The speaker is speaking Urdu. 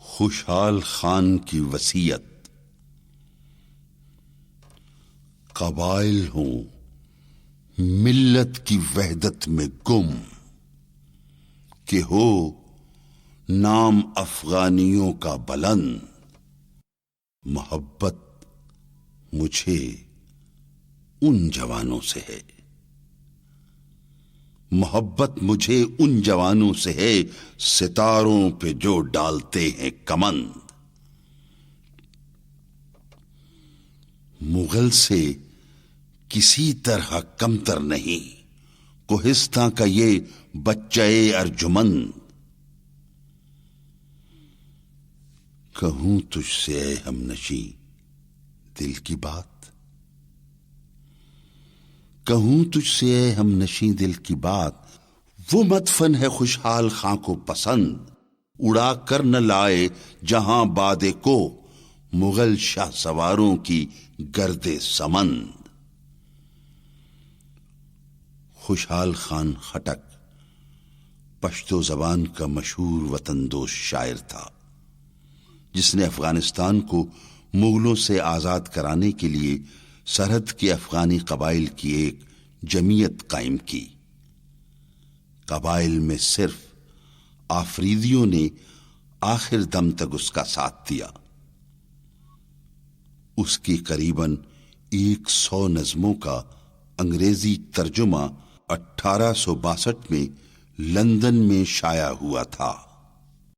خوشحال خان کی وصیت۔ قبائل ہوں ملت کی وحدت میں گم، کہ ہو نام افغانیوں کا بلند۔ محبت مجھے ان جوانوں سے ہے، محبت مجھے ان جوانوں سے ہے، ستاروں پہ جو ڈالتے ہیں کمند۔ مغل سے کسی طرح کمتر نہیں کوہستان کا یہ بچہ ارجمند۔ کہوں تجھ سے اے ہم نشیں دل کی بات، کہوں تجھ سے اے ہم نشیں دل کی بات، وہ مدفن ہے خوشحال خاں کو پسند۔ اڑا کر نہ لائے جہاں بادے کو مغل شاہ سواروں کی گرد سمند۔ خوشحال خان خٹک پشتو زبان کا مشہور وطن دوست شاعر تھا، جس نے افغانستان کو مغلوں سے آزاد کرانے کے لیے سرحد کے افغانی قبائل کی ایک جمعیت قائم کی۔ قبائل میں صرف آفریدیوں نے آخر دم تک اس کا ساتھ دیا۔ اس کی قریباً 100 نظموں کا انگریزی ترجمہ 1862 میں لندن میں شائع ہوا تھا۔